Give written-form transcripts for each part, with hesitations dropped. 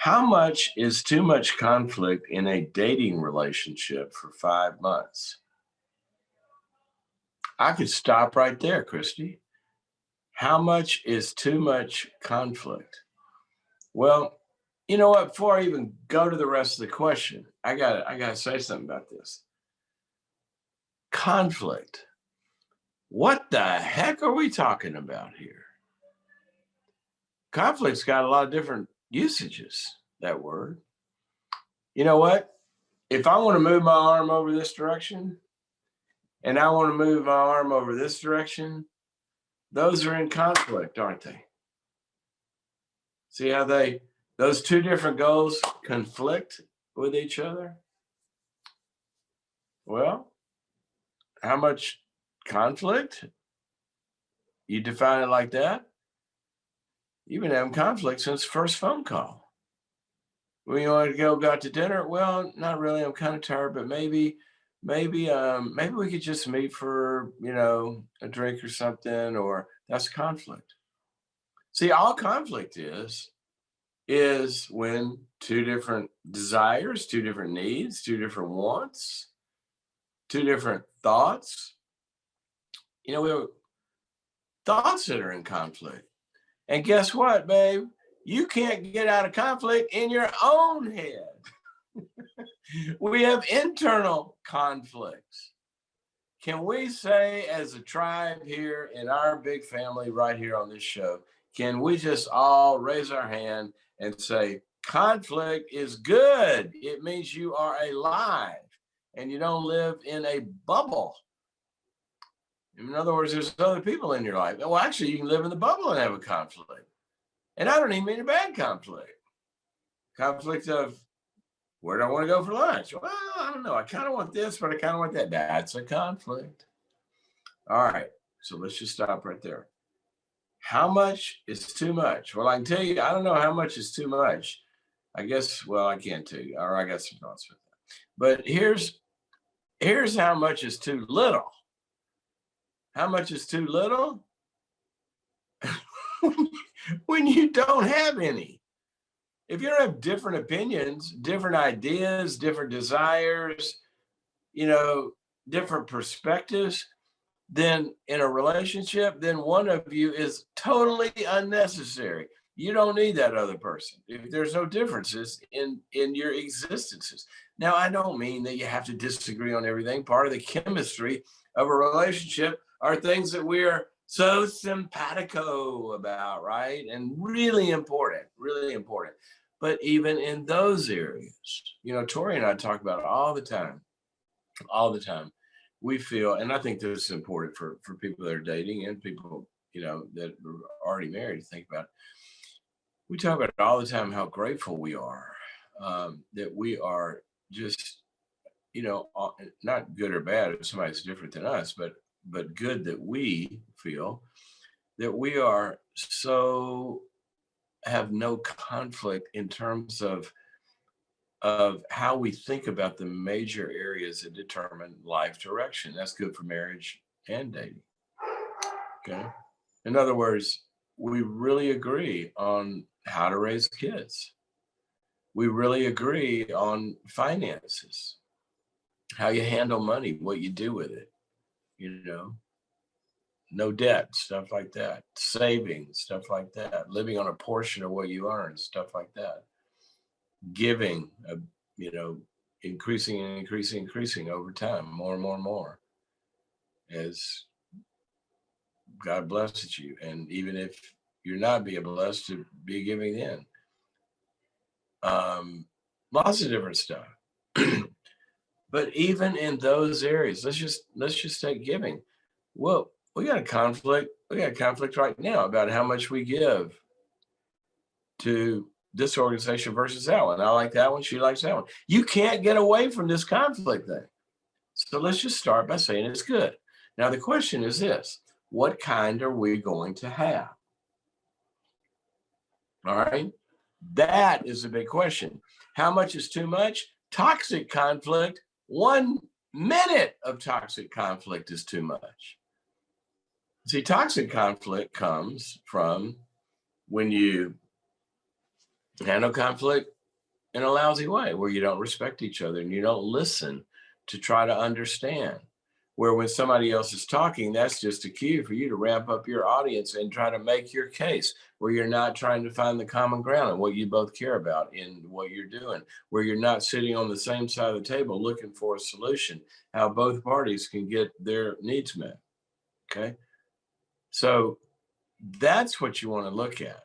How much is too much conflict in a dating relationship for 5 months? I could stop right there, Christy. How much is too much conflict? Well, you know what? Before I even go to the rest of the question, I gotta say something about this. Conflict. What the heck are we talking about here? Conflict's got a lot of different usages, that word. You know what? If I want to move my arm over this direction and I want to move my arm over this direction, those are in conflict, aren't they? See how those two different goals conflict with each other? Well, how much conflict? You define it like that? You've been having conflict since the first phone call. When you want to go out to dinner? Well, not really. I'm kind of tired, but maybe we could just meet for, a drink or something, or that's conflict. See, all conflict is when two different desires, two different needs, two different wants, two different thoughts. We have thoughts that are in conflict. And guess what, babe? You can't get out of conflict in your own head. We have internal conflicts. Can we say, as a tribe here in our big family right here on this show, can we just all raise our hand and say, conflict is good? It means you are alive and you don't live in a bubble. In other words, there's other people in your life. Well, actually, you can live in the bubble and have a conflict. And I don't even mean a bad conflict. Conflict of, where do I want to go for lunch? Well, I don't know. I kind of want this, but I kind of want that. That's a conflict. All right. So let's just stop right there. How much is too much? Well, I can tell you, I don't know how much is too much. I guess, well, I can't tell you. Or I got some thoughts with that. But here's how much is too little. How much is too little? When you don't have any. If you don't have different opinions, different ideas, different desires, different perspectives, then in a relationship, then one of you is totally unnecessary. You don't need that other person if there's no differences in your existences. Now, I don't mean that you have to disagree on everything. Part of the chemistry of a relationship are things that we're so simpatico about, right? And really important, really important. But even in those areas, Tori and I talk about it all the time. We feel, and I think this is important for people that are dating and people, that are already married to think about it. We talk about it all the time, how grateful we are that we are just, not good or bad if somebody's different than us, but good that we feel that we are so have no conflict in terms of how we think about the major areas that determine life direction. That's good for marriage and dating. Okay. In other words, we really agree on how to raise kids. We really agree on finances, how you handle money, what you do with it, no debt, stuff like that, saving, stuff like that, living on a portion of what you earn, stuff like that, giving, increasing and increasing over time, more and more and more, as God blesses you. And even if you're not being blessed, to be giving in. Lots of different stuff. But even in those areas, let's just take giving. Well, we got a conflict. We got a conflict right now about how much we give to this organization versus that one. I like that one. She likes that one. You can't get away from this conflict thing. So let's just start by saying it's good. Now, the question is this: what kind are we going to have? All right. That is a big question. How much is too much? Toxic conflict. 1 minute of toxic conflict is too much. See, toxic conflict comes from when you handle conflict in a lousy way where you don't respect each other and you don't listen to try to understand. Where when somebody else is talking, that's just a cue for you to ramp up your audience and try to make your case, where you're not trying to find the common ground and what you both care about in what you're doing, where you're not sitting on the same side of the table looking for a solution, how both parties can get their needs met. Okay. So that's what you want to look at.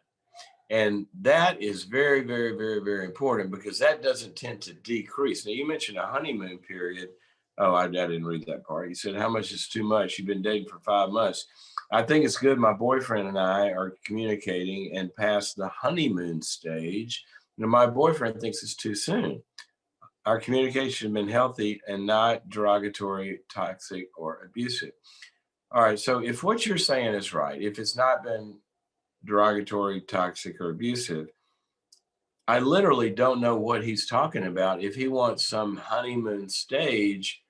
And that is very, very, very, very important because that doesn't tend to decrease. Now, you mentioned a honeymoon period. Oh, I didn't read that part. You said, how much is too much? You've been dating for 5 months. I think it's good. My boyfriend and I are communicating and past the honeymoon stage. My boyfriend thinks it's too soon. Our communication has been healthy and not derogatory, toxic, or abusive. All right. So if what you're saying is right, if it's not been derogatory, toxic, or abusive, I literally don't know what he's talking about. If he wants some honeymoon stage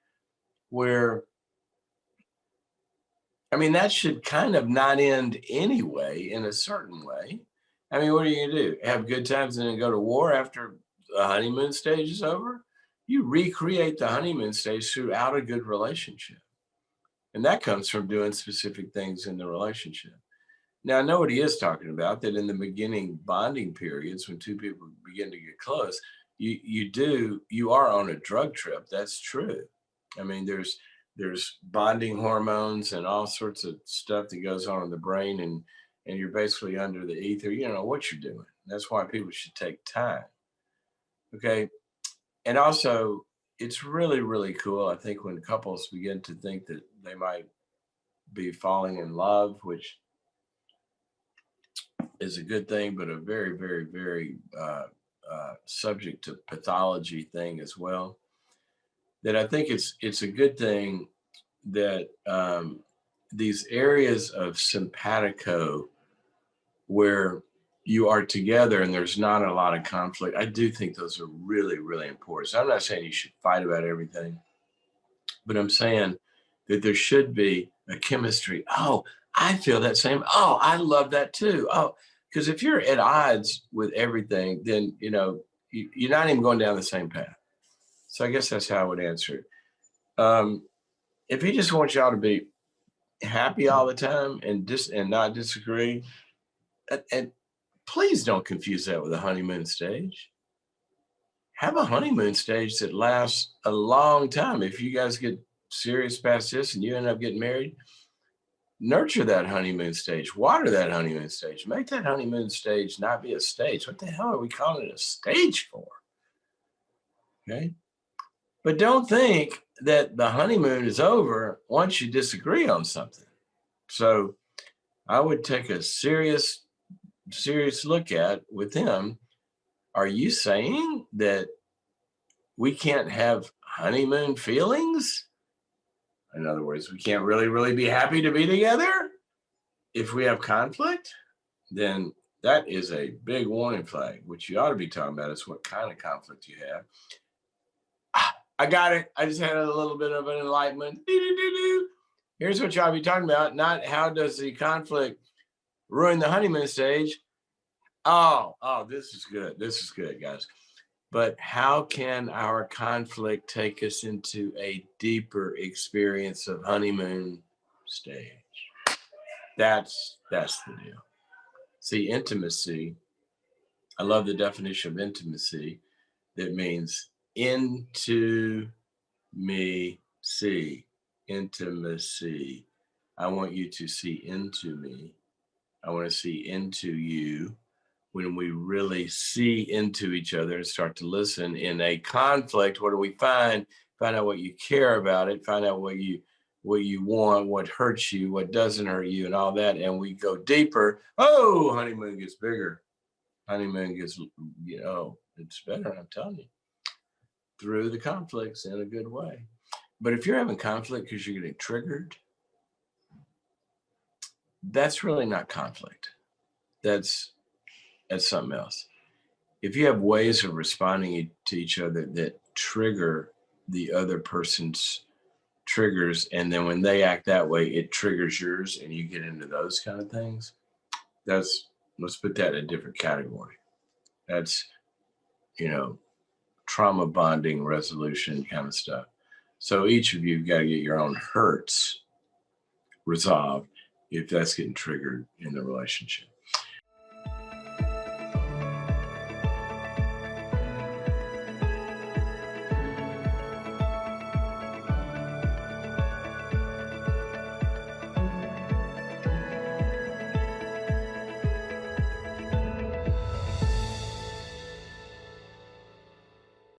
where, I mean, that should kind of not end anyway in a certain way. I mean, what are you going to do? Have good times and then go to war after the honeymoon stage is over? You recreate the honeymoon stage throughout a good relationship. And that comes from doing specific things in the relationship. Now, I know what he is talking about, that in the beginning bonding periods, when two people begin to get close, you are on a drug trip. That's true. I mean, there's bonding hormones and all sorts of stuff that goes on in the brain, and you're basically under the ether. You don't know what you're doing. That's why people should take time. Okay. And also, it's really, really cool, I think, when couples begin to think that they might be falling in love, which is a good thing, but a very, very, very subject to pathology thing as well. That I think it's a good thing that these areas of simpatico where you are together and there's not a lot of conflict, I do think those are really, really important. So I'm not saying you should fight about everything, but I'm saying that there should be a chemistry. Oh, I feel that same. Oh, I love that too. Oh, because if you're at odds with everything, then you're not even going down the same path. So I guess that's how I would answer it. If he just wants y'all to be happy all the time and not disagree, and please don't confuse that with a honeymoon stage. Have a honeymoon stage that lasts a long time. If you guys get serious past this and you end up getting married, nurture that honeymoon stage, water that honeymoon stage, make that honeymoon stage not be a stage. What the hell are we calling it a stage for? Okay. But don't think that the honeymoon is over once you disagree on something. So I would take a serious look at with him. Are you saying that we can't have honeymoon feelings? In other words, we can't really, really be happy to be together if we have conflict? Then that is a big warning flag. What you ought to be talking about is what kind of conflict you have. I got it. I just had a little bit of an enlightenment. Here's what you ought to be talking about. Not how does the conflict ruin the honeymoon stage. Oh, this is good. This is good, guys. But how can our conflict take us into a deeper experience of honeymoon stage? That's the deal. See, intimacy, I love the definition of intimacy. That means into me, see, intimacy. I want you to see into me. I want to see into you. When we really see into each other and start to listen in a conflict, what do we find? Find out what you care about it, find out what you want, what hurts you, what doesn't hurt you, and all that. And we go deeper. Oh, honeymoon gets bigger. Honeymoon gets, it's better, I'm telling you, through the conflicts in a good way. But if you're having conflict because you're getting triggered, that's really not conflict. That's something else. If you have ways of responding to each other that trigger the other person's triggers, and then when they act that way, it triggers yours, and you get into those kind of things, let's put that in a different category. That's, trauma bonding resolution kind of stuff. So each of you got to get your own hurts resolved if that's getting triggered in the relationship.